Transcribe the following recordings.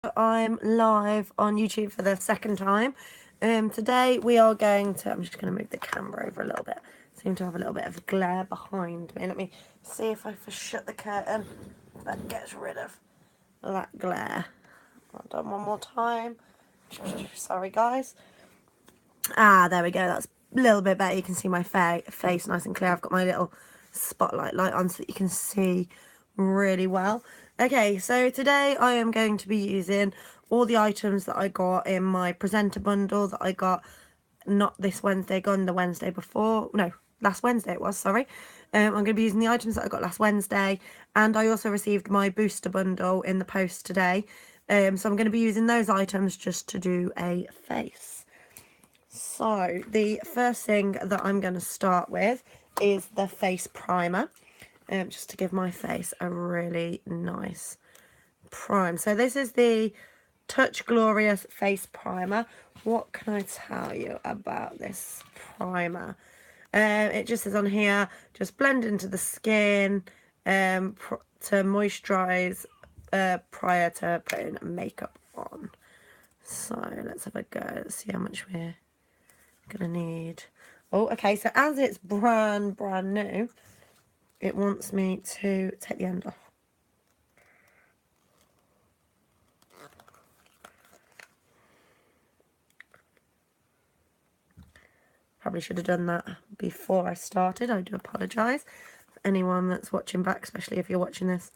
I'm live on YouTube for the second time. Today we are going to, I'm just going to move the camera over a little bit. Seem to have a little bit of glare behind me. Let me see if I can shut the curtain. That gets rid of that glare. I've done one more time. Sorry guys. There we go. That's a little bit better. You can see my face nice and clear. I've got my little spotlight light on so that you can see really well. Okay, so today I am going to be using all the items that I got in my presenter bundle that I got not this Wednesday, gone the Wednesday before. No, last Wednesday it was, sorry. I'm going to be using the items that I got last Wednesday, and I also received my booster bundle in the post today. So I'm going to be using those items just to do a face. So the first thing that I'm going to start with is the face primer, just to give my face a really nice prime. So this is the Touch Glorious face primer. What can I tell you about this primer? It just says on here, just blend into the skin to moisturize prior to putting makeup on. So let's have a go. Let's see how much we're gonna need. Oh, okay, so as it's brand new, it wants me to take the end off. Probably should have done that before I started. I do apologise for anyone that's watching back, especially if you're watching this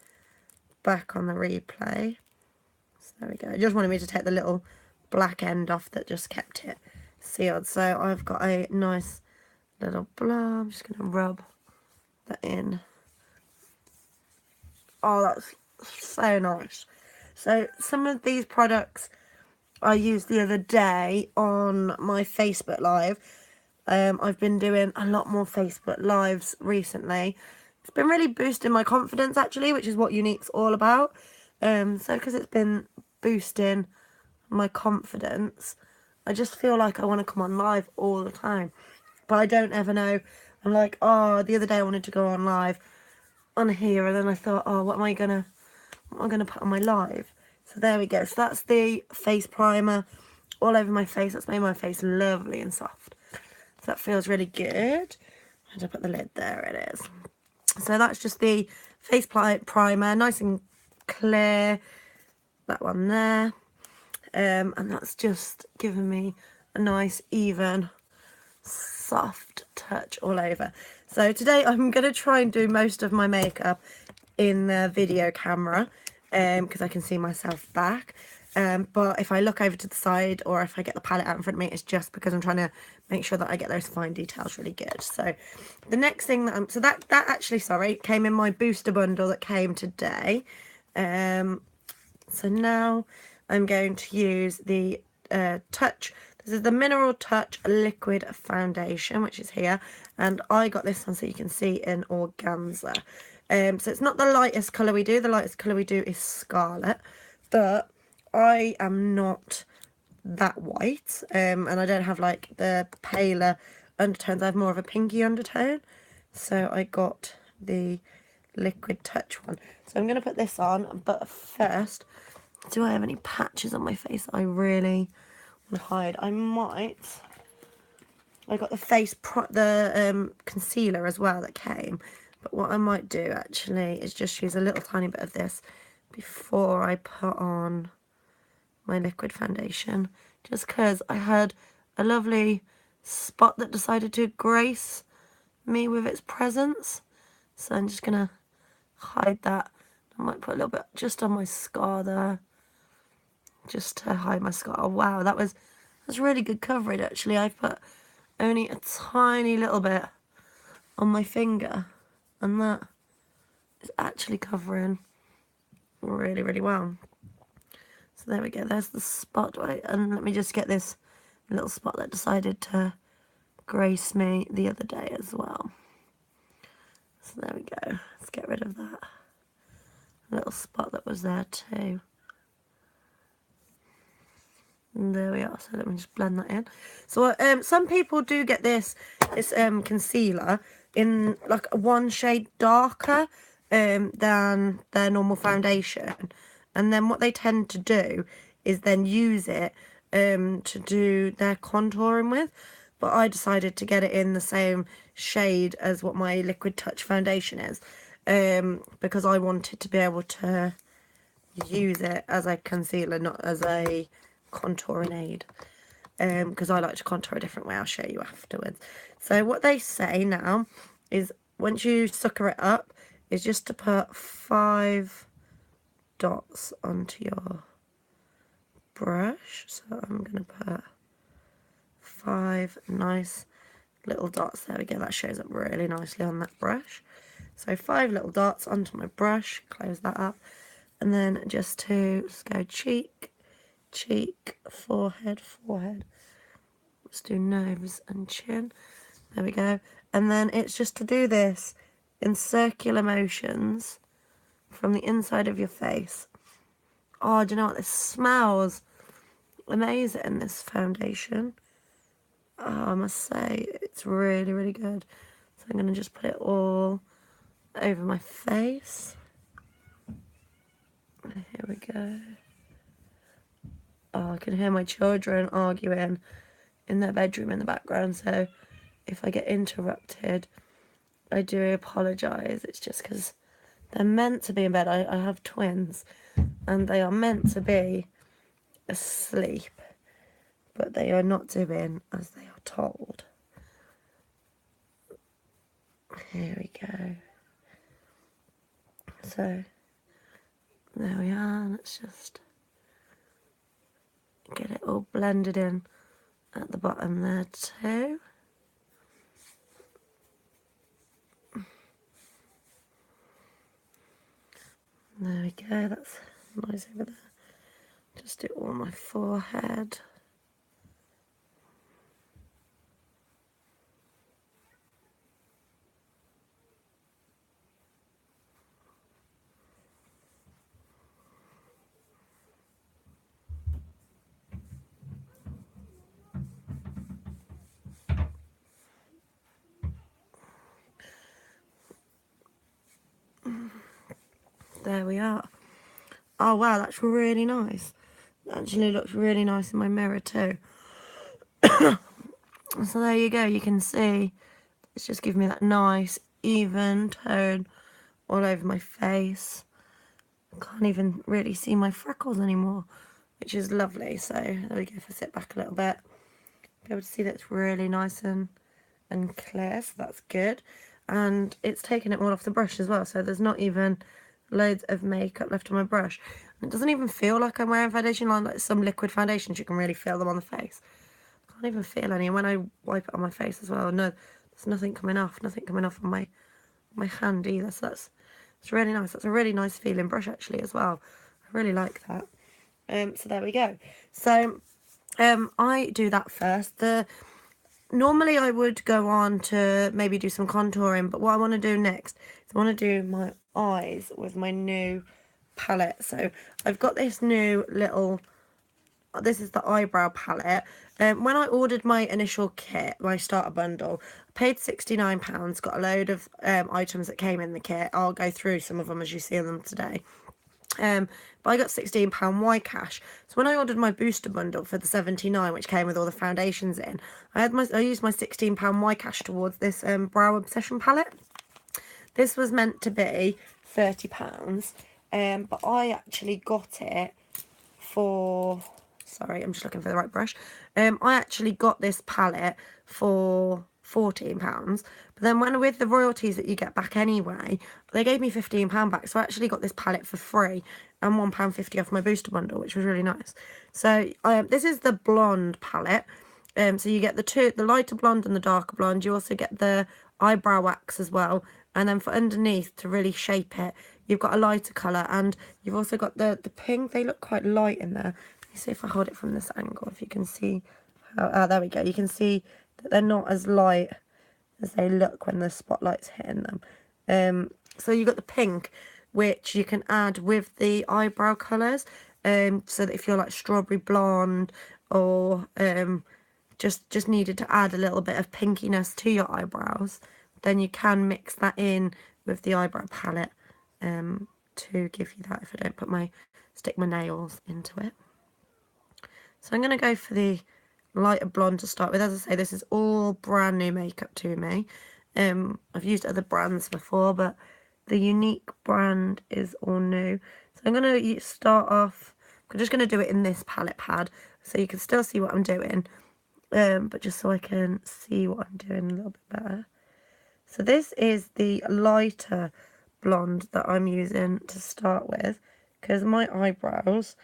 back on the replay. So there we go. It just wanted me to take the little black end off that just kept it sealed. So I've got a nice little blob. I'm just going to rub that in. Oh, that's so nice. So some of these products I used the other day on my Facebook Live. I've been doing a lot more Facebook Lives recently. It's been really boosting my confidence, actually, which is what Younique's all about. So because it's been boosting my confidence, I just feel like I want to come on live all the time. But I don't ever know. I'm like, oh, the other day I wanted to go on live on here, and then I thought, oh, what am I gonna put on my live? So there we go. So that's the face primer all over my face. That's made my face lovely and soft. So that feels really good. I had to put the lid there. It is. So that's just the face primer, nice and clear. That one there. And that's just giving me a nice, even, soft touch all over. So today I'm going to try and do most of my makeup in the video camera because I can see myself back. But if I look over to the side or if I get the palette out in front of me, it's just because I'm trying to make sure that I get those fine details really good. So the next thing that so that actually, sorry, came in my booster bundle that came today. So now I'm going to use the Touch. This is the Mineral Touch Liquid Foundation, which is here. And I got this one so you can see in Organza. So it's not the lightest colour we do. The lightest colour we do is Scarlet. But I am not that white. And I don't have like the paler undertones. I have more of a pinky undertone. So I got the Liquid Touch one. So I'm going to put this on. But first, do I have any patches on my face I really want to hide? I might. I got the concealer as well that came. But what I might do actually is just use a little tiny bit of this before I put on my liquid foundation. Just because I had a lovely spot that decided to grace me with its presence. So I'm just going to hide that. I might put a little bit just on my scar there. Just to hide my scar. Oh, wow, that's really good coverage actually. I put only a tiny little bit on my finger, and that is actually covering really, really well. So there we go. There's the spot, right? And let me just get this little spot that decided to grace me the other day as well. So there we go. Let's get rid of that little spot that was there too. And there we are. So let me just blend that in. So some people do get this concealer in like one shade darker than their normal foundation. and then what they tend to do is then use it to do their contouring with. But I decided to get it in the same shade as what my Liquid Touch foundation is, because I wanted to be able to use it as a concealer, not as a contouring aid, because I like to contour a different way. I'll show you afterwards. So what they say now is once you sucker it up is just to put 5 dots onto your brush. So I'm going to put 5 nice little dots. There we go, that shows up really nicely on that brush. So 5 little dots onto my brush, close that up, and then just go cheek, cheek, forehead, forehead. Let's do nose and chin. There we go. And then it's just to do this in circular motions from the inside of your face. Oh, do you know what? This smells amazing, this foundation. Oh, I must say, it's really, really good. So I'm going to just put it all over my face. Here we go. Oh, I can hear my children arguing in their bedroom in the background, so if I get interrupted, I do apologise. It's just because they're meant to be in bed. I have twins, and they are meant to be asleep, but they are not doing as they are told. Here we go. So there we are. Let's just get it all blended in at the bottom there too. There we go, that's nice over there. Just do it all on my forehead. There we are. Oh wow, that's really nice. It actually looks really nice in my mirror too. So there you go, you can see it's just giving me that nice even tone all over my face. I can't even really see my freckles anymore, which is lovely. So there we go. If I sit back a little bit, be able to see that it's really nice and clear, so that's good. And it's taken it all off the brush as well, so there's not even loads of makeup left on my brush. And it doesn't even feel like I'm wearing foundation, like some liquid foundations, you can really feel them on the face. I can't even feel any, and when I wipe it on my face as well, no, there's nothing coming off on my hand either, so it's really nice. That's a really nice feeling brush actually as well. I really like that. So there we go. So I do that first. Normally I would go on to maybe do some contouring, but what I want to do next is I want to do my eyes with my new palette. So I've got this new little, this is the eyebrow palette. When I ordered my initial kit, my starter bundle, I paid £69, got a load of items that came in the kit. I'll go through some of them as you see them today. But I got £16 Y cash. So when I ordered my booster bundle for the 79, which came with all the foundations in, I used my £16 Y cash towards this Brow Obsession palette. This was meant to be £30, but I actually got it for, sorry, I'm just looking for the right brush. I actually got this palette for £14, but then when with the royalties that you get back anyway, they gave me £15 back, so I actually got this palette for free and £1.50 off my booster bundle, which was really nice. So this is the blonde palette. So you get the lighter blonde and the darker blonde. You also get the eyebrow wax as well, and then for underneath to really shape it, you've got a lighter colour, and you've also got the pink. They look quite light in there. Let me see if I hold it from this angle, if you can see how, there we go. You can see that they're not as light as they look when the spotlight's hitting them. So you've got the pink, which you can add with the eyebrow colours, so that if you're like strawberry blonde or just needed to add a little bit of pinkiness to your eyebrows, then you can mix that in with the eyebrow palette to give you that. If I don't put my stick my nails into it. So I'm going to go for the lighter blonde to start with. As I say, this is all brand new makeup to me. I've used other brands before, but the Younique brand is all new. So I'm going to start off, I'm just going to do it in this palette pad so you can still see what I'm doing, but just so I can see what I'm doing a little bit better. So this is the lighter blonde that I'm using to start with, because my eyebrows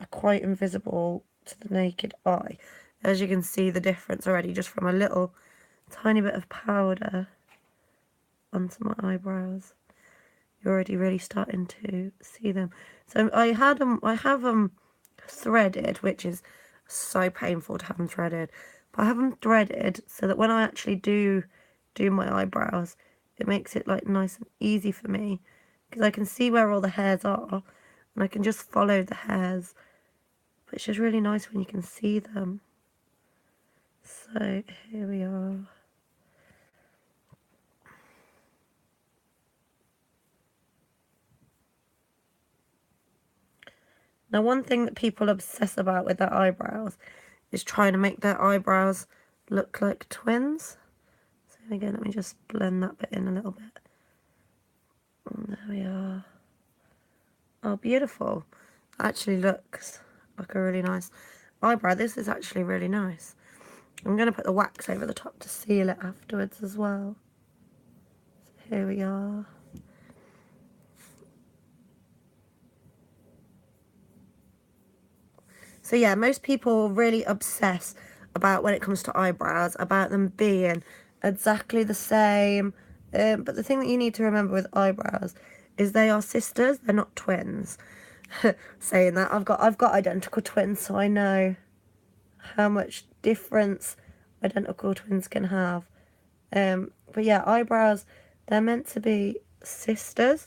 are quite invisible to the naked eye. As you can see the difference already just from a little tiny bit of powder onto my eyebrows. You're already really starting to see them. So I have them threaded, which is so painful to have them threaded. But I have them threaded so that when I actually do my eyebrows, it makes it like nice and easy for me, because I can see where all the hairs are and I can just follow the hairs, which is really nice when you can see them. So here we are. Now, one thing that people obsess about with their eyebrows is trying to make their eyebrows look like twins. So again, let me just blend that bit in a little bit. And there we are. Oh, beautiful. Actually looks like a really nice eyebrow. This is actually really nice. I'm going to put the wax over the top to seal it afterwards as well. So here we are. So yeah, most people really obsess about, when it comes to eyebrows, about them being exactly the same. But the thing that you need to remember with eyebrows is they are sisters, they're not twins. Saying that, I've got identical twins, so I know how much difference identical twins can have. But yeah, eyebrows, they're meant to be sisters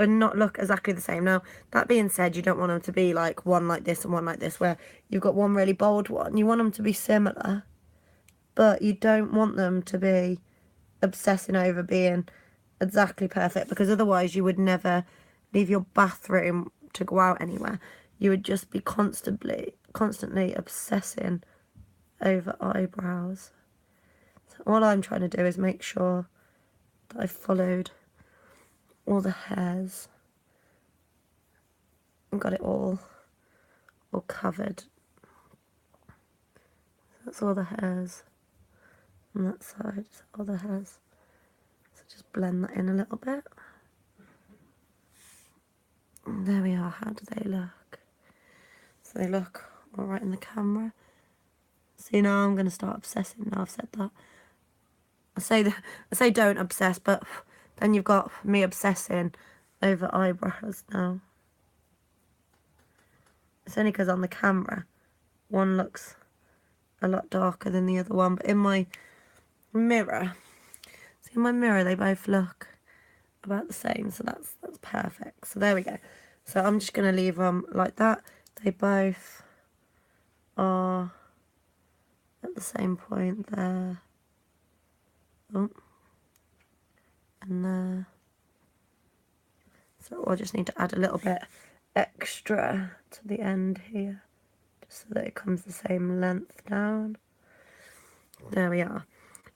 and not look exactly the same. Now, that being said, you don't want them to be like one like this and one like this, where you've got one really bold one. You want them to be similar, but you don't want them to be obsessing over being exactly perfect, because otherwise you would never leave your bathroom to go out anywhere. You would just be constantly obsessing over eyebrows. So all I'm trying to do is make sure that I've followed all the hairs and got it all covered. That's all the hairs on that side, all the hairs. So just blend that in a little bit. And there we are. How do they look? So they look all right in the camera. See, now I'm going to start obsessing. Now I've said that. I say don't obsess, but then you've got me obsessing over eyebrows now. It's only because on the camera, one looks a lot darker than the other one, but in my mirror, see, in my mirror they both look about the same, so that's perfect. So there we go. So I'm just going to leave them like that. They both are at the same point there. Oh, and there. So I'll just need to add a little bit extra to the end here, just so that it comes the same length down. There we are.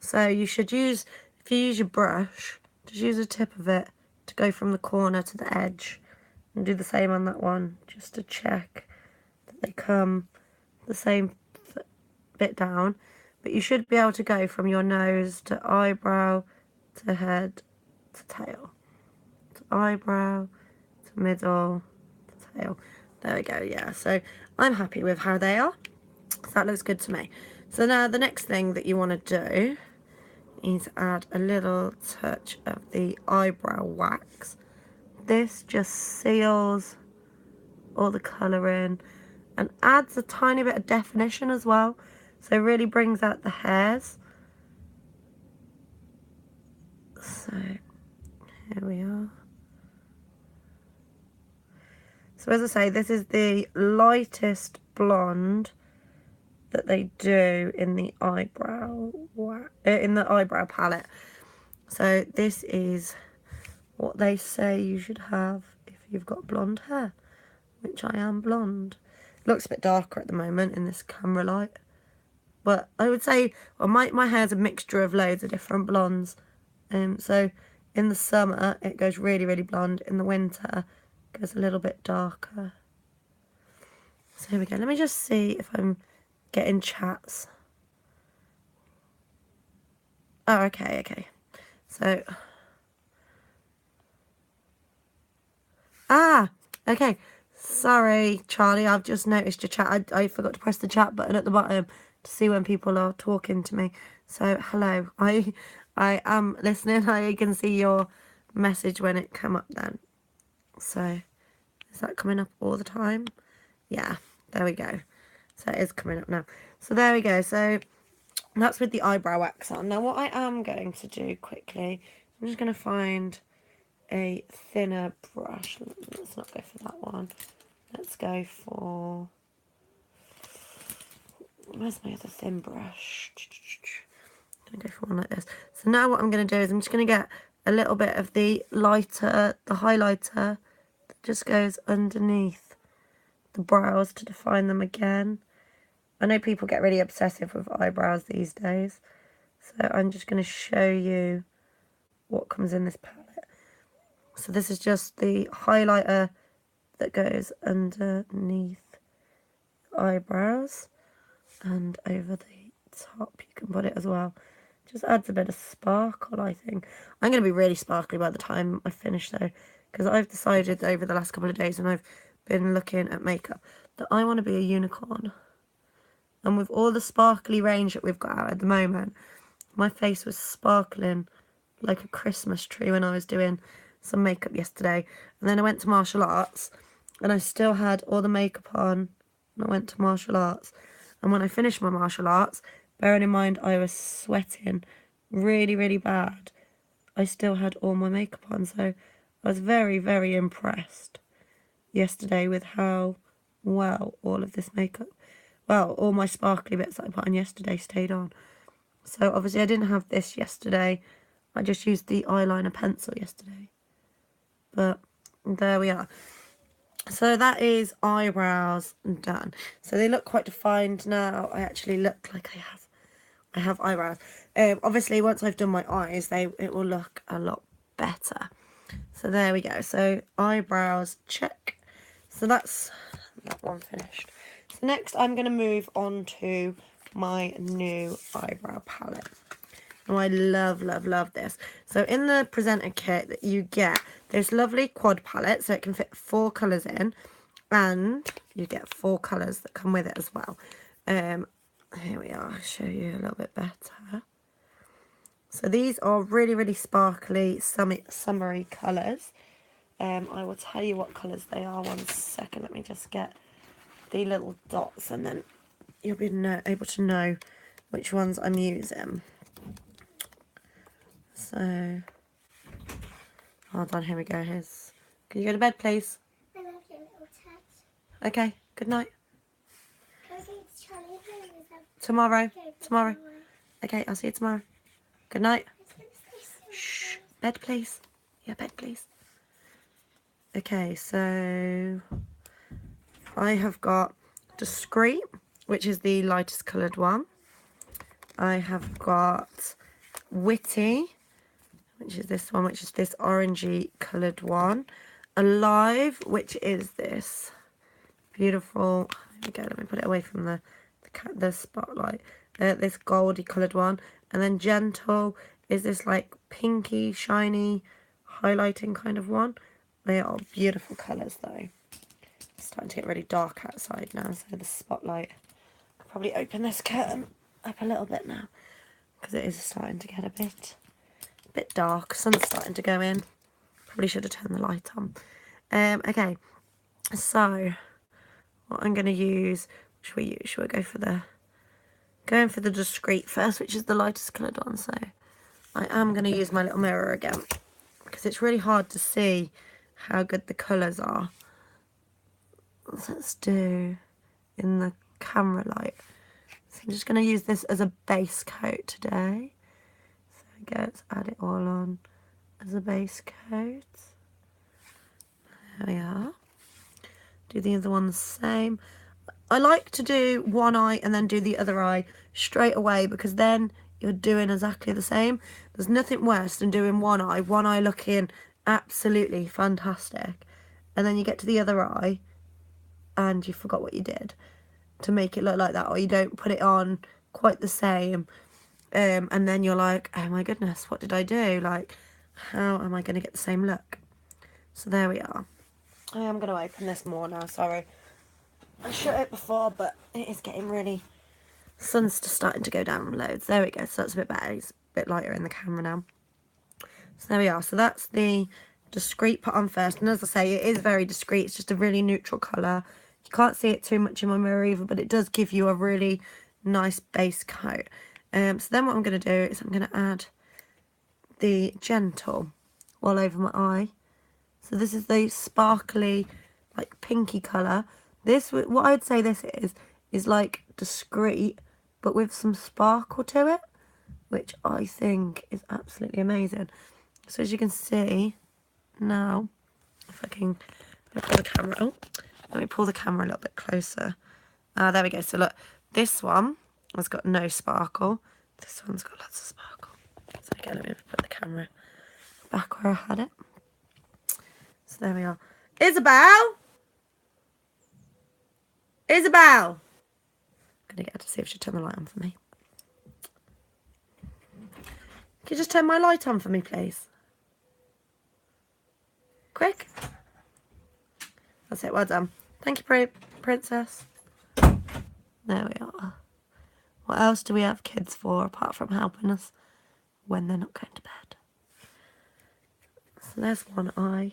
So you should use, if you use your brush, just use the tip of it to go from the corner to the edge, and do the same on that one, just to check that they come the same bit down. But you should be able to go from your nose to eyebrow to head to tail, to eyebrow to middle to tail. There we go. Yeah, so I'm happy with how they are. So that looks good to me. So now the next thing that you want to do is add a little touch of the eyebrow wax. This just seals all the colour in and adds a tiny bit of definition as well. So it really brings out the hairs. So here we are. So as I say, this is the lightest blonde that they do in the eyebrow palette. So this is what they say you should have if you've got blonde hair. which I am blonde. Looks a bit darker at the moment in this camera light. But I would say, well, my hair's a mixture of loads of different blondes. So in the summer, it goes really, really blonde. In the winter, it goes a little bit darker. So here we go. Let me just see if I'm getting chats. Oh, okay. So, okay. Sorry, Charlie, I've just noticed your chat. I forgot to press the chat button at the bottom to see when people are talking to me. So, hello. I am listening. I can see your message when it come up then. So, is that coming up all the time? Yeah, there we go. So it is coming up now. So there we go. So that's with the eyebrow wax on. Now what I am going to do quickly, I'm just going to find a thinner brush. Let's not go for that one. Let's go for... Where's my other thin brush? I'm going to go for one like this. So now what I'm going to do is I'm just going to get a little bit of the lighter, the highlighter that just goes underneath the brows to define them again. I know people get really obsessive with eyebrows these days, so I'm just going to show you what comes in this palette. So this is just the highlighter that goes underneath the eyebrows and over the top. You can put it as well. Just adds a bit of sparkle, I think. I'm going to be really sparkly by the time I finish though, because I've decided over the last couple of days when I've been looking at makeup that I want to be a unicorn. And with all the sparkly range that we've got out at the moment, my face was sparkling like a Christmas tree when I was doing some makeup yesterday. And then I went to martial arts and I still had all the makeup on and I went to martial arts. And when I finished my martial arts, bearing in mind I was sweating really, really bad, I still had all my makeup on. So I was very, very impressed yesterday with how well all of this makeup, well, all my sparkly bits that I put on yesterday stayed on. So obviously I didn't have this yesterday. I just used the eyeliner pencil yesterday. But there we are. So that is eyebrows done. So they look quite defined now. I actually look like I have eyebrows. Obviously once I've done my eyes, it will look a lot better. So there we go. So eyebrows check. So that's that one finished. So next I'm going to move on to my new eyebrow palette. Oh, I love, love, love this. So in the presenter kit that you get, this lovely quad palette, so it can fit 4 colours in, and you get 4 colours that come with it as well. Here we are, I'll show you a little bit better. So these are really, really sparkly, summery colours. I will tell you what colours they are. One second, let me just get the little dots and then you'll be able to know which ones I'm using. So, hold on, here we go. Can you go to bed, please? I love your little touch. Okay, good night. Tomorrow. Tomorrow. Okay, I'll see you tomorrow. Good night. Shh, bed, please. Yeah, bed, please. Okay, so I have got Discreet, which is the lightest coloured one. I have got Witty, which is this one, which is this orangey coloured one. Alive, which is this beautiful, there we go, let me put it away from the spotlight. This goldy coloured one. And then Gentle is this like pinky, shiny, highlighting kind of one. They are beautiful colours though. It's starting to get really dark outside now, so the spotlight, I'll probably open this curtain up a little bit now because it is starting to get a bit dark. Sun's starting to go in. Probably should have turned the light on. Okay, so what I'm going to use, should we go for going for the Discreet first, which is the lightest coloured one. So I am going to use my little mirror again because it's really hard to see how good the colours are. Let's do in the camera light. So I'm just going to use this as a base coat today. So I go, let's add it all on as a base coat. There we are. Do the other one the same. I like to do one eye and then do the other eye straight away, because then you're doing exactly the same. There's nothing worse than doing one eye looking absolutely fantastic, and then you get to the other eye and you forgot what you did to make it look like that, or you don't put it on quite the same, and then you're like, oh my goodness, what did I do? Like, how am I going to get the same look? So there we are. I am going to open this more now, sorry. I shut it before, but it is getting really... Sun's just starting to go down loads. There we go, so that's a bit better. It's a bit lighter in the camera now. So there we are. So that's the discreet put on first. And as I say, it is very discreet. It's just a really neutral colour. You can't see it too much in my mirror either, but it does give you a really nice base coat. So then what I'm going to do is I'm going to add the gentle all over my eye. So this is the sparkly, like pinky colour. This, what I'd say this is like discreet, but with some sparkle to it, which I think is absolutely amazing. So as you can see now, if I can pull the camera, oh, let me pull the camera a little bit closer. There we go. So look, this one has got no sparkle. This one's got lots of sparkle. So again, let me put the camera back where I had it. So there we are. Isabel! Isabel! I'm going to get her to see if she'll turn the light on for me. Can you just turn my light on for me, please? Quick. That's it, well done. Thank you, princess. There we are. What else do we have kids for apart from helping us when they're not going to bed? So there's one eye.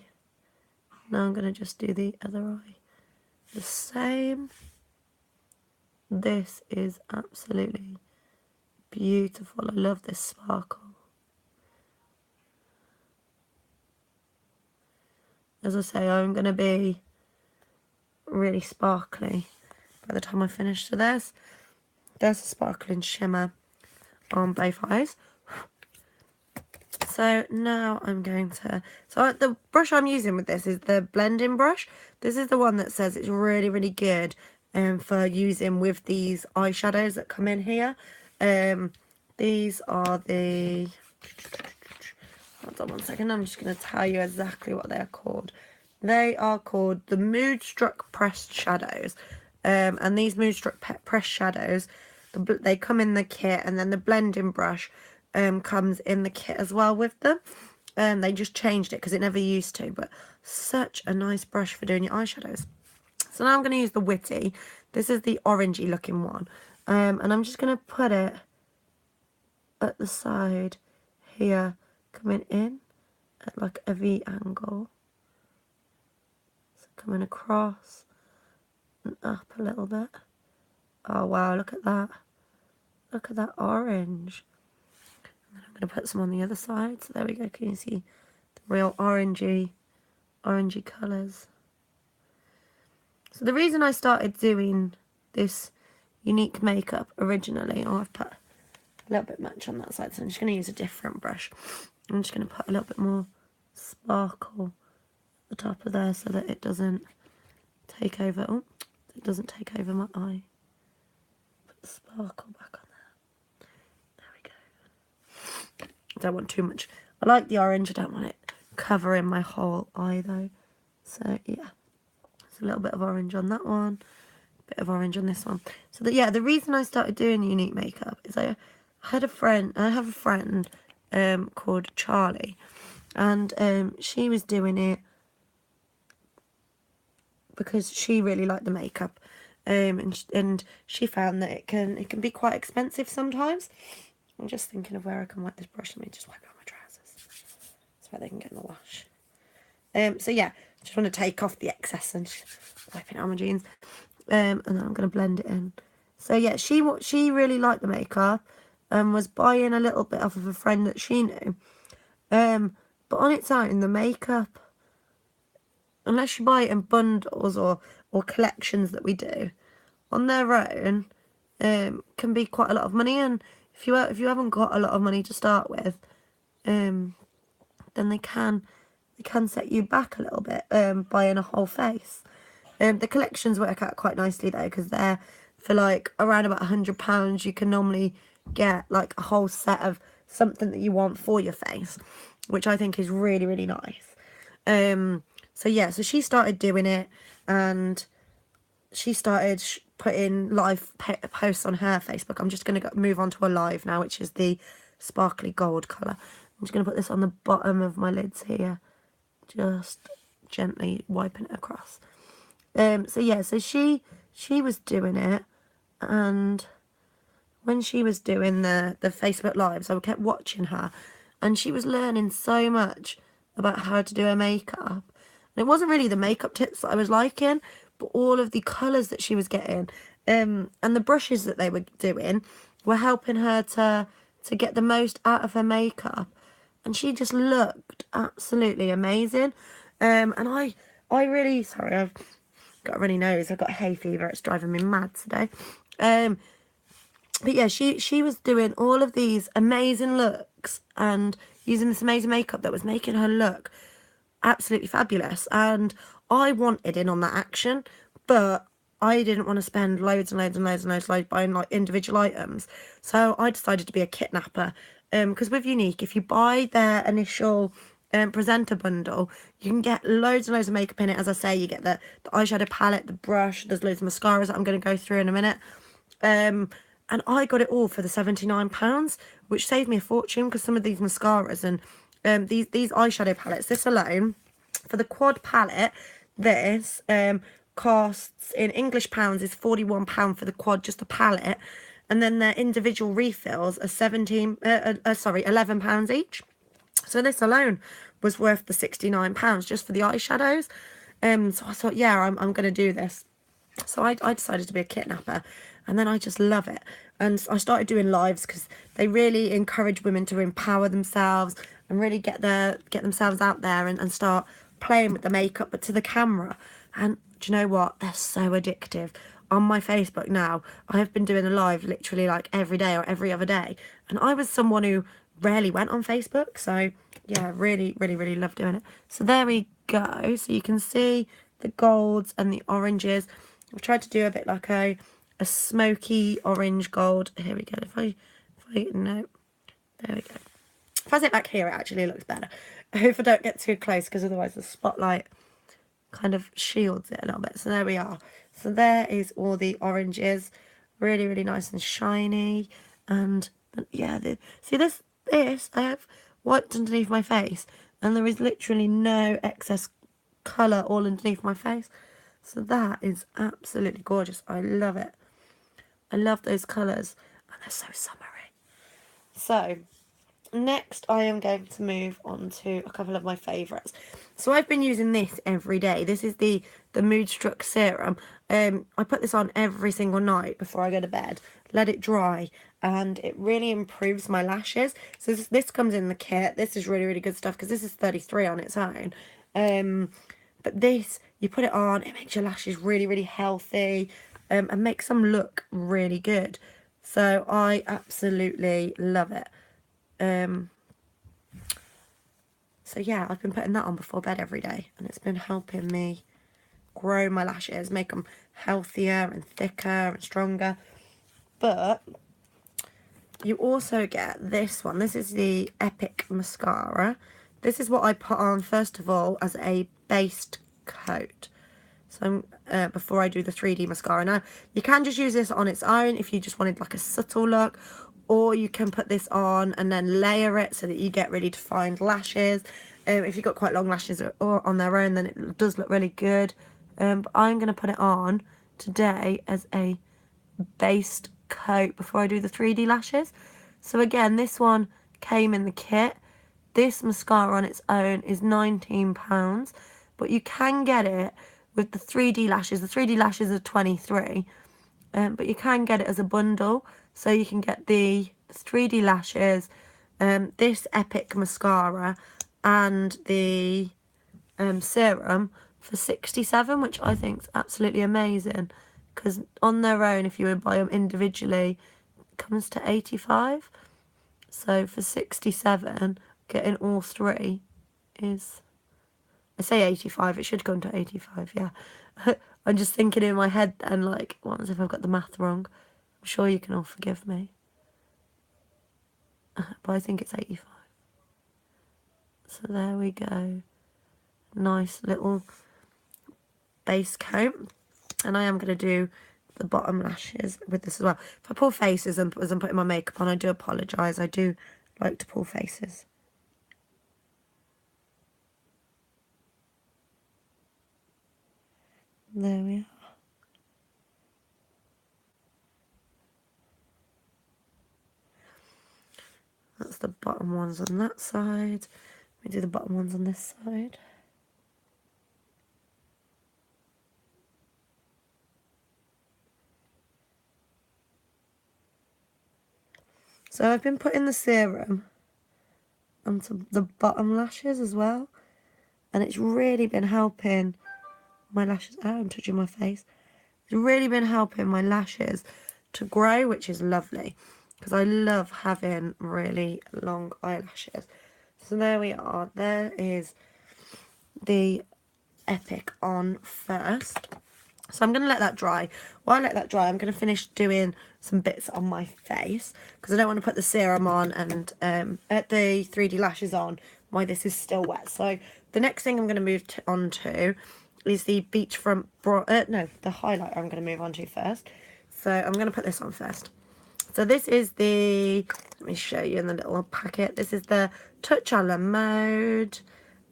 Now I'm going to just do the other eye. The same. This is absolutely beautiful. I love this sparkle. As I say, I'm going to be really sparkly by the time I finish. So there's a sparkling shimmer on both eyes. So now I'm going to... So the brush I'm using with this is the blending brush. This is the one that says it's really, really good for using with these eyeshadows that come in here. These are the... Hold on one second, I'm just going to tell you exactly what they're called. They are called the Moodstruck Pressed Shadows. And these Moodstruck Pressed Shadows, they come in the kit, and then the blending brush comes in the kit as well with them. They just changed it because it never used to, but such a nice brush for doing your eyeshadows. So now I'm going to use the Witty. This is the orangey looking one. And I'm just going to put it at the side here, coming in at like a V angle. So coming across and up a little bit. Oh wow, look at that. Look at that orange. And then I'm going to put some on the other side. So there we go. Can you see the real orangey colours? So the reason I started doing this Younique makeup originally, I've put a little bit much on that side, so I'm just going to use a different brush. I'm just going to put a little bit more sparkle at the top of there so that it doesn't take over. Oh, it doesn't take over my eye. Put the sparkle back on there. There we go. I don't want too much. I like the orange. I don't want it covering my whole eye though. So yeah. A little bit of orange on that one, a bit of orange on this one. So that, yeah, the reason I started doing Younique makeup is I have a friend called Charlie, and she was doing it because she really liked the makeup, and she found that it can be quite expensive sometimes. I'm just thinking of where I can wipe this brush. Let me just wipe it on my trousers so they can get in the wash. So yeah, just want to take off the excess and wipe it on my jeans, and then I'm going to blend it in. So yeah, she really liked the makeup and was buying a little bit off of a friend that she knew, but on its own, the makeup, unless you buy it in bundles or collections that we do, on their own, can be quite a lot of money. And if you haven't got a lot of money to start with, then they can set you back a little bit, buying a whole face. The collections work out quite nicely though, because they're for like around about £100. You can normally get like a whole set of something that you want for your face, which I think is really, really nice. So yeah, so she started doing it, and she started putting live posts on her Facebook. I'm just going to move on to a live now, which is the sparkly gold colour. I'm just going to put this on the bottom of my lids here, just gently wiping it across. So yeah, so she was doing it, and when she was doing the Facebook lives, I kept watching her, and she was learning so much about how to do her makeup. And it wasn't really the makeup tips that I was liking, but all of the colours that she was getting, and the brushes that they were doing were helping her to get the most out of her makeup. And she just looked absolutely amazing. And I really, sorry, I've got a runny nose, I've got a hay fever, it's driving me mad today. But yeah, she was doing all of these amazing looks and using this amazing makeup that was making her look absolutely fabulous. And I wanted in on that action, but I didn't want to spend loads and loads and loads and loads, loads buying like individual items. So I decided to be a kidnapper. Because with Younique, if you buy their initial presenter bundle, you can get loads and loads of makeup in it. As I say, you get the eyeshadow palette, the brush, there's loads of mascaras that I'm going to go through in a minute. And I got it all for the £79, which saved me a fortune, because some of these mascaras and these eyeshadow palettes, this alone, for the quad palette, this costs in English pounds is £41 for the quad, just a palette, and then their individual refills are £11 each. So this alone was worth the £69 just for the eyeshadows. So I thought, yeah, I'm going to do this. So I decided to be a kidnapper, and then I just love it. And I started doing lives because they really encourage women to empower themselves and really get themselves out there and start playing with the makeup, but to the camera. And do you know what? They're so addictive. On my Facebook now, I have been doing a live literally like every day or every other day. And I was someone who rarely went on Facebook. So yeah, really, really, really love doing it. So there we go. So you can see the golds and the oranges. I've tried to do a bit like a smoky orange gold. Here we go. No, there we go. If I sit back here, it actually looks better. If I don't get too close, because otherwise the spotlight kind of shields it a little bit. So there we are. So there is all the oranges, really, really nice and shiny. And yeah, see this I have wiped underneath my face, and there is literally no excess colour all underneath my face. So that is absolutely gorgeous. I love it. I love those colours, and they're so summery. So next I am going to move on to a couple of my favourites. So I've been using this every day. This is the Moodstruck serum. I put this on every single night before I go to bed, let it dry, and it really improves my lashes. So this comes in the kit. This is really, really good stuff, because this is 33 on its own. But this, you put it on, it makes your lashes really, really healthy, and makes them look really good. So I absolutely love it. So yeah, I've been putting that on before bed every day, and it's been helping me grow my lashes, make them healthier and thicker and stronger. But you also get this one. This is the Epic Mascara. This is what I put on first of all as a base coat. So before I do the 3D mascara. Now, you can just use this on its own if you just wanted like a subtle look, or you can put this on and then layer it so that you get really defined lashes. If you've got quite long lashes or on their own, then it does look really good. But I'm going to put it on today as a base coat before I do the 3D lashes. So again, this one came in the kit. This mascara on its own is £19, but you can get it with the 3D lashes. The 3D lashes are 23, but you can get it as a bundle. So you can get the 3D lashes, this Epic mascara, and the serum for 67, which I think is absolutely amazing, because on their own, if you would buy them individually, it comes to 85. So for 67, getting all three is, I say 85, it should come to 85, yeah. I'm just thinking in my head then, like, what if I've got the math wrong? I'm sure you can all forgive me. But I think it's 85. So there we go. Nice little base coat. And I am going to do the bottom lashes with this as well. If I pull faces as I'm putting my makeup on, I do apologise. I do like to pull faces. There we are. That's the bottom ones on that side. Let me do the bottom ones on this side. So I've been putting the serum onto the bottom lashes as well. And it's really been helping my lashes. Oh, I'm touching my face. It's really been helping my lashes to grow, which is lovely. Because I love having really long eyelashes. So there we are. There is the Epic on first. So I'm going to let that dry. While I let that dry, I'm going to finish doing some bits on my face. Because I don't want to put the serum on and at the 3D lashes on while this is still wet. So the next thing I'm going to move on to is the beachfront, the highlighter I'm going to move on to first. So I'm going to put this on first. So this is the, let me show you in the little packet. This is the Touch a la Mode.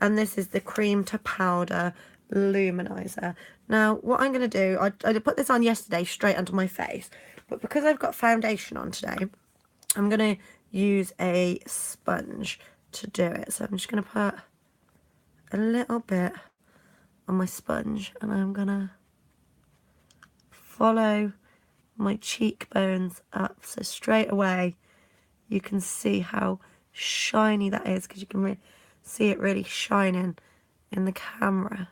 And this is the cream to powder luminizer. Now, what I'm going to do, I put this on yesterday straight onto my face. But because I've got foundation on today, I'm going to use a sponge to do it. So I'm just going to put a little bit on my sponge. And I'm going to follow my cheekbones up. So straight away, you can see how shiny that is. Because you can see it really shining in the camera.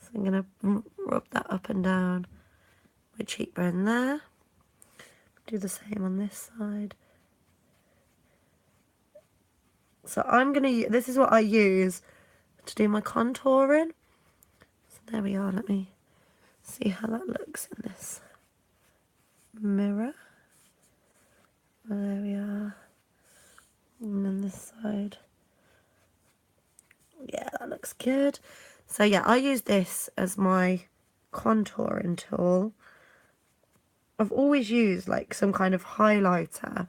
So I'm going to rub that up and down my cheekbone there. Do the same on this side. So I'm going to, this is what I use to do my contouring. So there we are. Let me see how that looks in this mirror. There we are. And then this side. Yeah, that looks good. So yeah, I use this as my contouring tool. I've always used like some kind of highlighter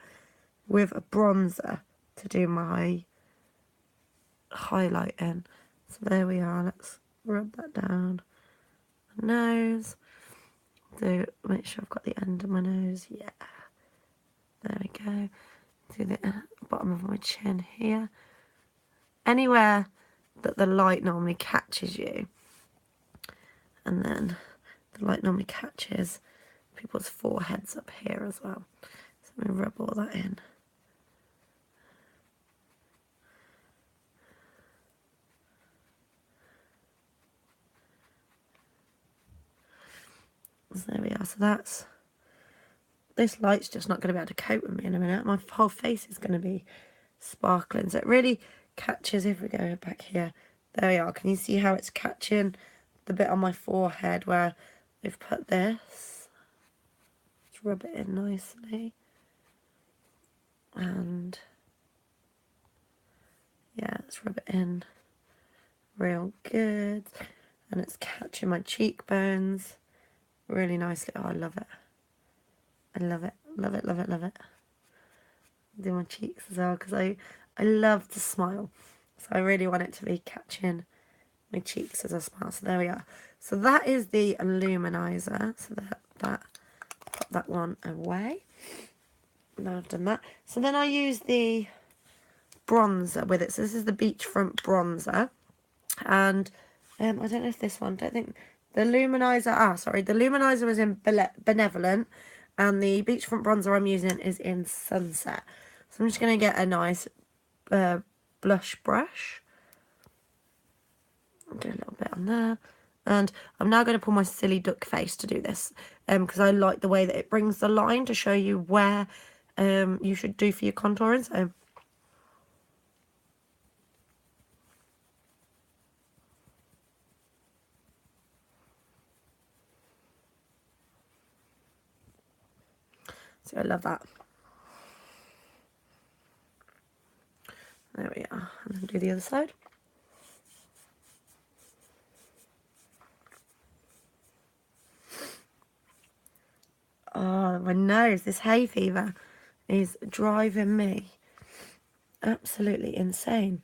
with a bronzer to do my highlighting. So there we are. Let's rub that down the nose. Do make sure I've got the end of my nose. Yeah. There we go. Do the bottom of my chin here. Anywhere that the light normally catches you. And then the light normally catches people's foreheads up here as well. So I'm going to rub all that in. So there we are. So that's, this light's just not going to be able to cope with me in a minute. My whole face is going to be sparkling. So it really catches, if we go back here, there we are. Can you see how it's catching the bit on my forehead where we've put this? Let's rub it in nicely. And yeah, let's rub it in real good. And it's catching my cheekbones really nicely. Oh, I love it. I love it. Love it, love it, love it. Do my cheeks as well because I love to smile. So I really want it to be catching my cheeks as I smile. So there we are. So that is the luminizer. So that put that one away. Now I've done that. So then I use the bronzer with it. So this is the beachfront bronzer. And I don't know if this one, don't think the luminizer, the luminizer is in Benevolent and the beachfront bronzer I'm using is in Sunset. So I'm just going to get a nice blush brush. I'll do a little bit on there. And I'm now going to pull my silly duck face to do this because I like the way that it brings the line to show you where you should do for your contouring. So So I love that. There we are. And then do the other side. Oh, my nose. This hay fever is driving me absolutely insane.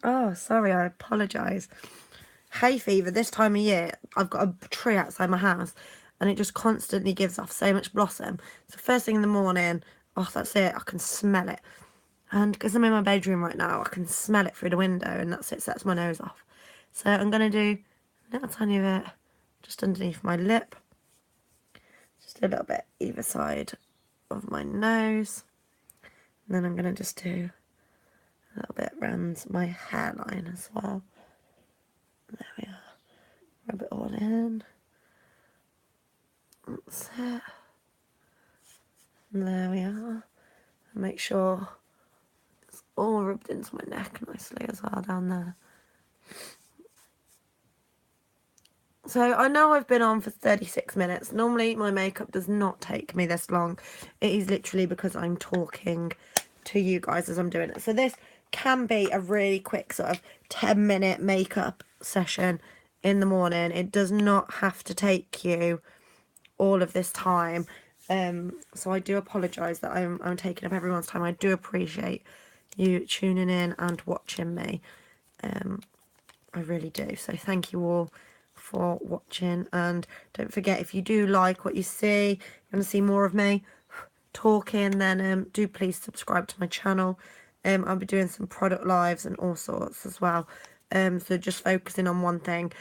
Oh, sorry, I apologise. Hay fever this time of year, I've got a tree outside my house and it just constantly gives off so much blossom. So first thing in the morning, oh, that's it, I can smell it. And because I'm in my bedroom right now, I can smell it through the window and that's it, sets my nose off. So I'm going to do a little tiny bit just underneath my lip. Just a little bit either side of my nose. And then I'm going to just do a little bit around my hairline as well. There we are. Rub it all in. That's it. And there we are. And make sure it's all rubbed into my neck nicely as well down there. So I know I've been on for 36 minutes. Normally my makeup does not take me this long. It is literally because I'm talking to you guys as I'm doing it. So this can be a really quick sort of 10-minute makeup session in the morning. It does not have to take you all of this time. So I do apologise that I'm taking up everyone's time. I do appreciate you tuning in and watching me. I really do. So thank you all for watching, and don't forget, if you do like what you see, you want to see more of me talking, then do please subscribe to my channel. I'll be doing some product lives and all sorts as well. So just focusing on one thing.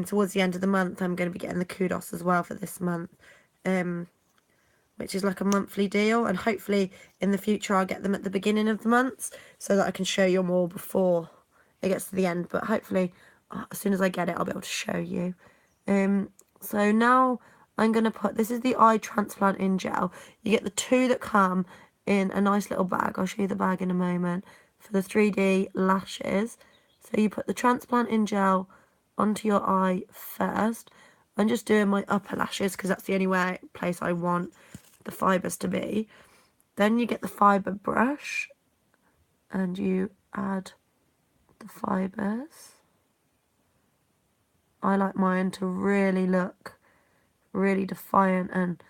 Towards the end of the month, I'm going to be getting the kudos as well for this month, which is like a monthly deal, and hopefully in the future I'll get them at the beginning of the months so that I can show you more before it gets to the end. But hopefully as soon as I get it, I'll be able to show you. So now I'm going to put, this is the eye transplant in gel. You get the two that come in a nice little bag. I'll show you the bag in a moment. For the 3D lashes. So you put the transplant in gel onto your eye first. I'm just doing my upper lashes because that's the only place I want the fibres to be. Then you get the fibre brush and you add the fibres. I like mine to really look really defiant and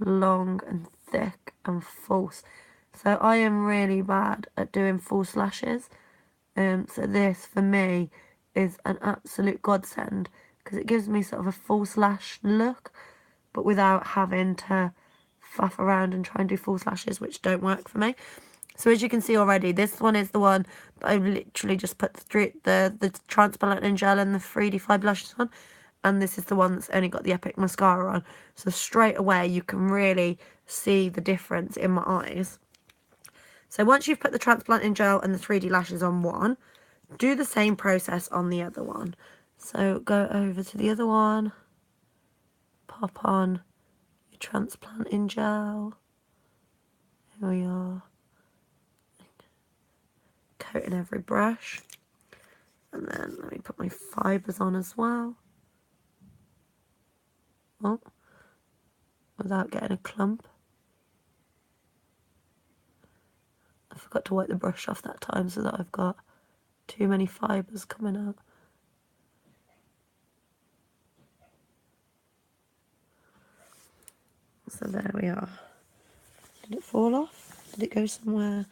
long and thick and false. So I am really bad at doing false lashes. So this for me is an absolute godsend because it gives me sort of a false lash look, but without having to faff around and try and do false lashes, which don't work for me. So as you can see already, this one is the one that I've literally just put the transplant in gel and the 3D fibre lashes on. And this is the one that's only got the Epic mascara on. So straight away you can really see the difference in my eyes. So once you've put the transplant in gel and the 3D lashes on one, do the same process on the other one. So go over to the other one, pop on your transplant in gel. Here we are. Coating every brush. And then let me put my fibres on as well. Oh, without getting a clump. I forgot to wipe the brush off that time so that I've got too many fibres coming out. So there we are. Did it fall off? Did it go somewhere?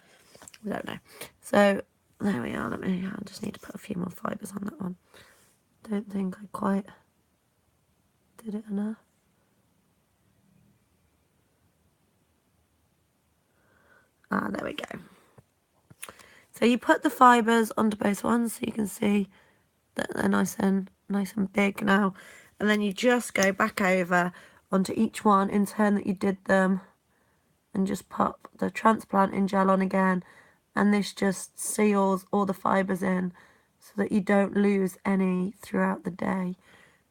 I don't know. So there we are. I just need to put a few more fibres on that one. Don't think I quite did it enough. Ah, there we go. So you put the fibres onto both ones so you can see that they're nice and big now. And then you just go back over onto each one in turn that you did them and just pop the transplant in gel on again. And this just seals all the fibres in so that you don't lose any throughout the day.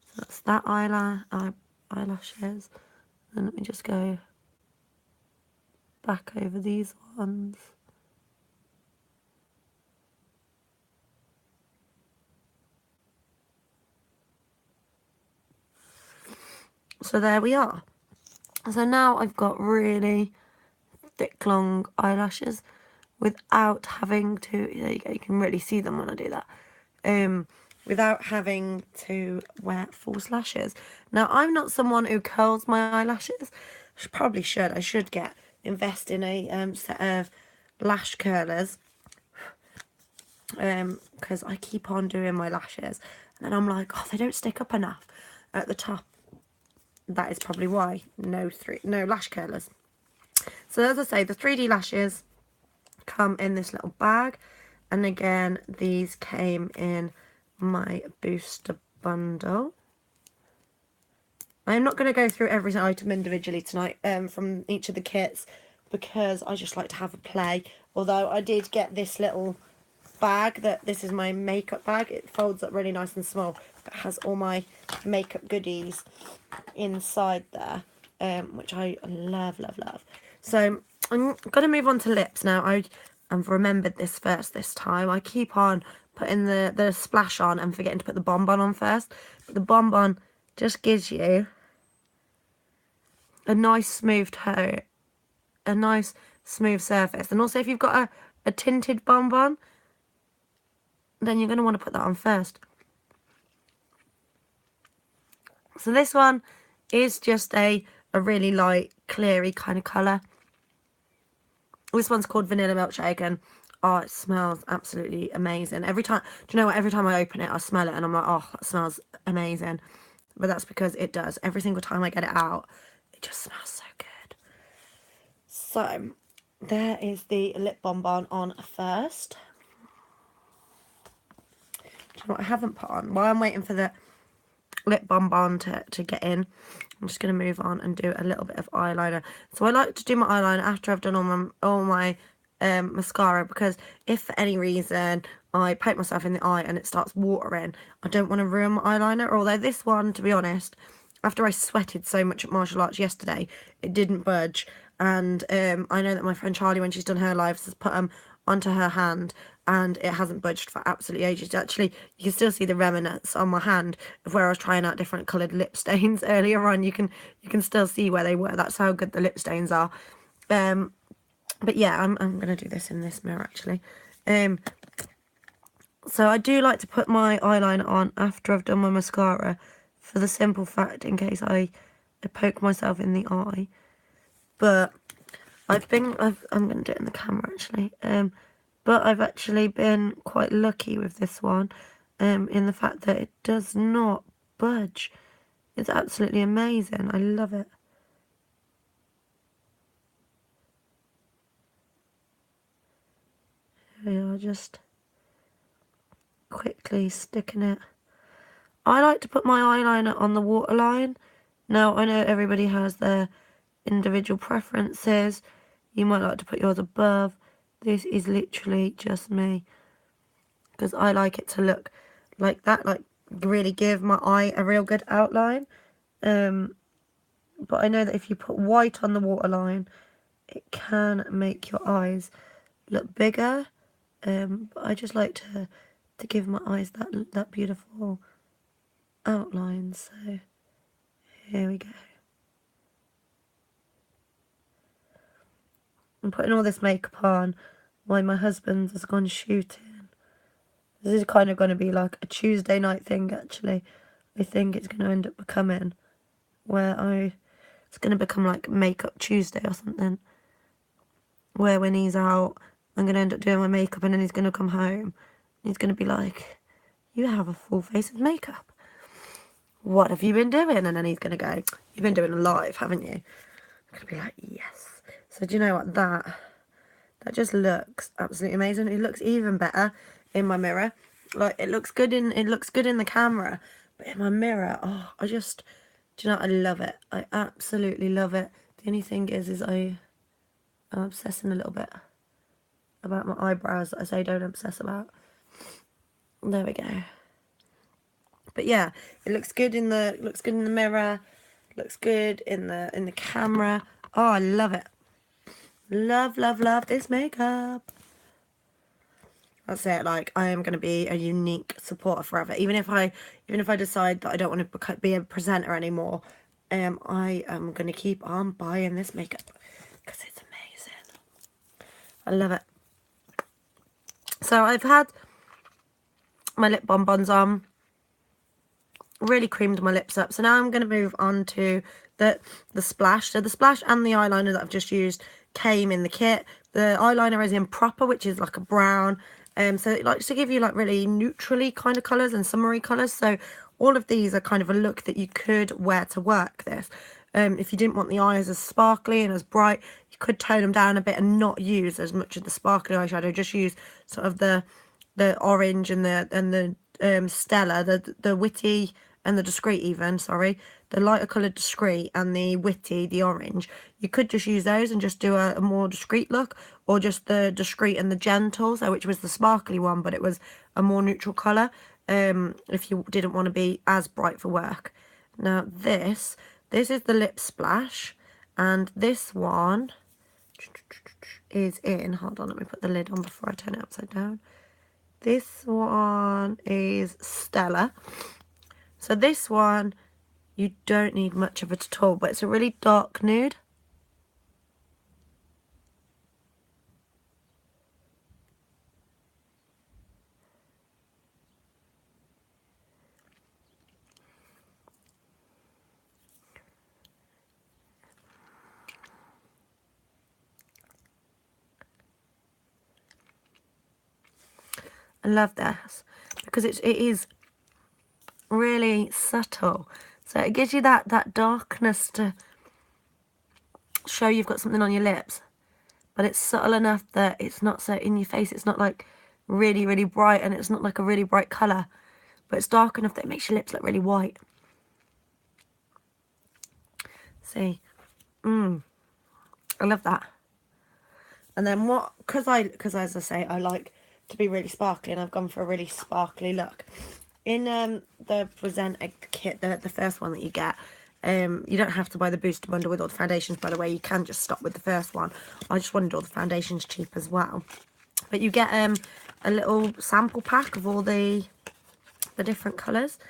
So that's that eyelashes. Then let me just go back over these ones. So there we are. So now I've got really thick, long eyelashes without having to, there you go, you can really see them when I do that, without having to wear false lashes. Now, I'm not someone who curls my eyelashes. I should invest in a set of lash curlers, because I keep on doing my lashes and then I'm like, oh, they don't stick up enough at the top. That is probably why. No lash curlers. So as I say, the 3D lashes come in this little bag, and again these came in my booster bundle. I'm not going to go through every item individually tonight from each of the kits, because I just like to have a play. Although I did get this little bag, this is my makeup bag. It folds up really nice and small. It has all my makeup goodies inside there, which I love. So I'm going to move on to lips now. I've remembered this first this time. I keep on putting the splash on and forgetting to put the bonbon on first. But the bonbon just gives you a nice smooth toe, a nice smooth surface. And also if you've got a tinted bonbon, then you're going to want to put that on first. So this one is just a really light, cleary kind of colour. This one's called Vanilla Milkshake, and oh, it smells absolutely amazing. Every time, do you know what? Every time I open it, I smell it and I'm like, oh, that smells amazing. But that's because it does. Every single time I get it out, it just smells so good. So, there is the lip bonbon on first. Do you know what I haven't put on? While I'm waiting for the lip bonbon to get in, I'm just going to move on and do a little bit of eyeliner. So I like to do my eyeliner after I've done all my mascara, because if for any reason I poke myself in the eye and it starts watering, I don't want to ruin my eyeliner. Although this one, to be honest, after I sweated so much at martial arts yesterday, it didn't budge. And I know that my friend Charlie, when she's done her lives, has put them onto her hand and it hasn't budged for absolutely ages. Actually, you can still see the remnants on my hand of where I was trying out different coloured lip stains earlier on. You can still see where they were. That's how good the lip stains are. But yeah, I'm going to do this in this mirror actually. So I do like to put my eyeliner on after I've done my mascara, for the simple fact in case I poke myself in the eye. But I'm going to do it in the camera actually. But I've actually been quite lucky with this one, in the fact that it does not budge. It's absolutely amazing. I love it. Here we are, just quickly sticking it. I like to put my eyeliner on the waterline. Now, I know everybody has their individual preferences. You might like to put yours above. This is literally just me, because I like it to look like that, like really give my eye a real good outline. But I know that if you put white on the waterline, it can make your eyes look bigger. But I just like to give my eyes that beautiful outline. So here we go. I'm putting all this makeup on while my husband has gone shooting. This is kind of going to be like a Tuesday night thing actually. I think it's going to end up becoming it's going to become like Makeup Tuesday or something, where when he's out, I'm going to end up doing my makeup and then he's going to come home and he's going to be like, you have a full face of makeup. What have you been doing? And then he's going to go, you've been doing a live, haven't you? I'm going to be like, yes. So do you know what? That just looks absolutely amazing. It looks even better in my mirror. Like, it looks good in the camera, but in my mirror, oh, do you know what? I love it. I absolutely love it. The only thing is I'm obsessing a little bit about my eyebrows that I say don't obsess about. There we go. But yeah, it looks good in the mirror. Looks good in the camera. Oh, I love it. Love this makeup. That's it. Like, I am going to be a Younique supporter forever. Even if I decide that I don't want to be a presenter anymore, I am going to keep on buying this makeup because it's amazing. I love it. So I've had my lip bonbons on, really creamed my lips up. So now I'm going to move on to the splash. So the splash and the eyeliner that I've just used came in the kit. The eyeliner is in Proper, which is like a brown. So it likes to give you like really neutrally kind of colours and summery colours. So all of these are kind of a look that you could wear to work this. If you didn't want the eyes as sparkly and as bright, you could tone them down a bit and not use as much of the sparkly eyeshadow. Just use sort of the orange and the Stella, the Witty and the Discreet even, sorry. The lighter coloured Discreet and the Witty, the orange. You could just use those and just do a more discreet look, or just the Discreet and the Gentle, so which was the sparkly one, but it was a more neutral colour, if you didn't want to be as bright for work. Now this is the Lip Splash, and this one is in, hold on, let me put the lid on before I turn it upside down. This one is Stella. So this one, you don't need much of it at all, but it's a really dark nude. I love this because it is really subtle. So it gives you that darkness to show you've got something on your lips, but it's subtle enough that it's not so in your face. It's not like really, really bright, and it's not like a really bright colour, but it's dark enough that it makes your lips look really white. See, I love that. And then what, because as I say, I like to be really sparkly, and I've gone for a really sparkly look. In the Present a kit, the first one that you get, you don't have to buy the booster bundle with all the foundations, by the way. You can just stop with the first one. I just wanted all the foundations cheap as well. But you get a little sample pack of all the different colours.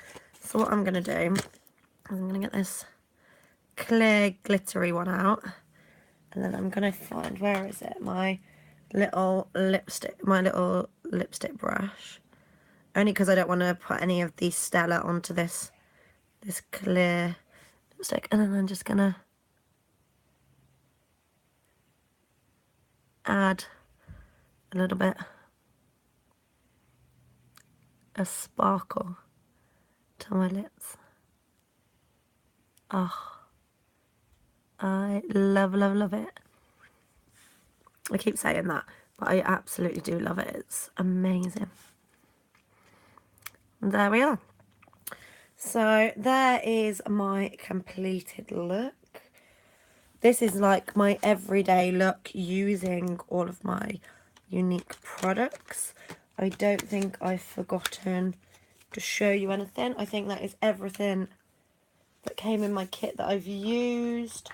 So what I'm going to do is I'm going to get this clear glittery one out, and then I'm going to find, where is it, my little lipstick brush, only because I don't want to put any of the Stella onto this clear lipstick. And then I'm just going to add a little bit of sparkle to my lips. Oh, I love, love, love it. I keep saying that, but I absolutely do love it. It's amazing. And there we are. So there is my completed look. This is like my everyday look using all of my Younique products. I don't think I've forgotten to show you anything. I think that is everything that came in my kit that I've used.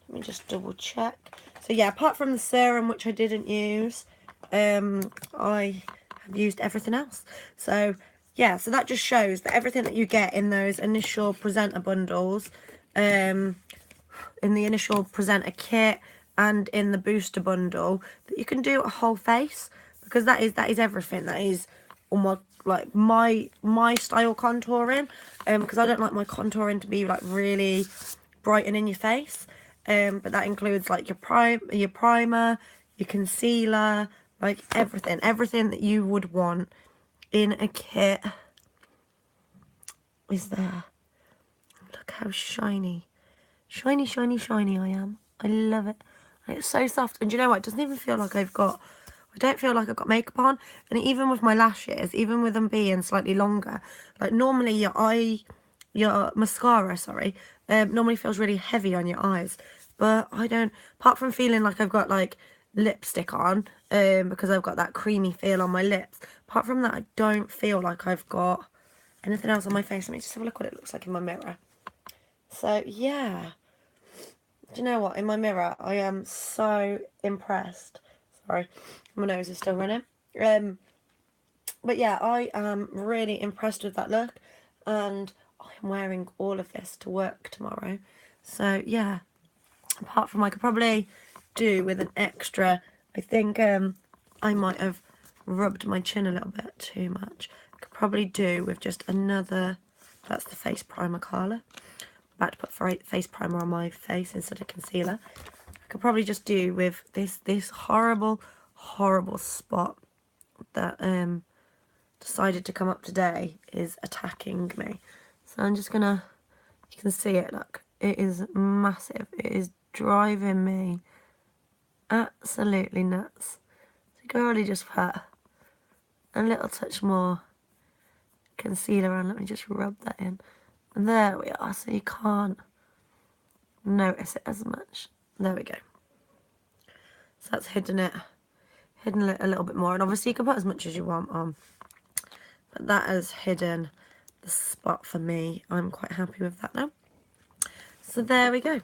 Let me just double check. So yeah, apart from the serum, which I didn't use, I have used everything else. So yeah, so that just shows that everything that you get in those initial presenter bundles, in the initial presenter kit and in the booster bundle, that you can do a whole face, because that is everything. That is almost like my style contouring, because I don't like my contouring to be like really bright and in your face, but that includes like your primer, your concealer, like everything that you would want in a kit is there. Look how shiny I am. I love it. And it's so soft, and you know what, it doesn't even feel like I don't feel like I've got makeup on. And even with my lashes, even with them being slightly longer, like normally your mascara, sorry, normally feels really heavy on your eyes, but I don't, apart from feeling like I've got like lipstick on, because I've got that creamy feel on my lips, apart from that, I don't feel like I've got anything else on my face. Let me just have a look what it looks like in my mirror. So yeah, do you know what, in my mirror I am so impressed. Sorry, my nose is still running. But yeah, I am really impressed with that look, and I'm wearing all of this to work tomorrow. So yeah, apart from I could probably do with an extra, I think I might have rubbed my chin a little bit too much. I could probably do with just another, that's the face primer colour. I'm about to put face primer on my face instead of concealer. I could probably just do with this horrible spot that decided to come up today is attacking me. So I'm just gonna, you can see it, look, it is massive. It is driving me absolutely nuts. So you can already just put a little touch more concealer on. Let me just rub that in. And there we are, so you can't notice it as much. There we go. So that's hidden it a little bit more. And obviously you can put as much as you want on. But that has hidden the spot for me. I'm quite happy with that now. So there we go.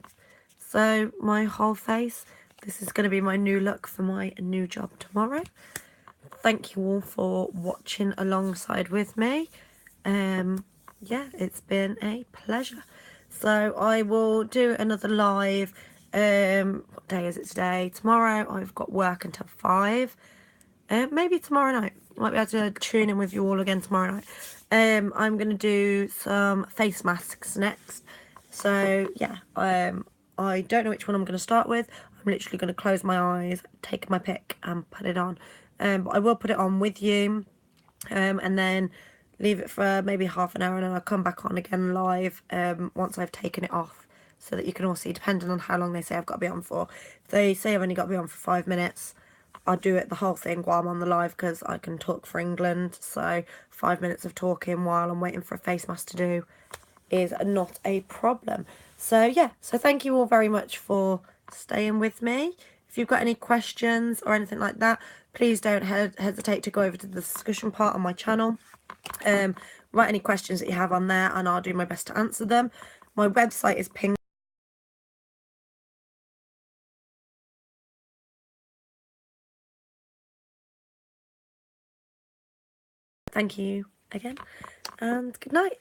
So my whole face, this is going to be my new look for my new job tomorrow. Thank you all for watching alongside with me. Yeah, it's been a pleasure. So I will do another live. What day is it today? Tomorrow I've got work until 5. Maybe tomorrow night. Might be able to tune in with you all again tomorrow night. I'm going to do some face masks next. So yeah, I don't know which one I'm going to start with. I'm literally going to close my eyes, take my pick and put it on. But I will put it on with you and then leave it for maybe half an hour, and then I'll come back on again live once I've taken it off, so that you can all see, depending on how long they say I've got to be on for. If they say I've only got to be on for 5 minutes, I'll do it the whole thing while I'm on the live, because I can talk for England. So 5 minutes of talking while I'm waiting for a face mask to do is not a problem. So yeah, so thank you all very much for staying with me. If you've got any questions or anything like that, please don't hesitate to go over to the discussion part on my channel. Write any questions that you have on there and I'll do my best to answer them. My website is ping. Thank you again and good night.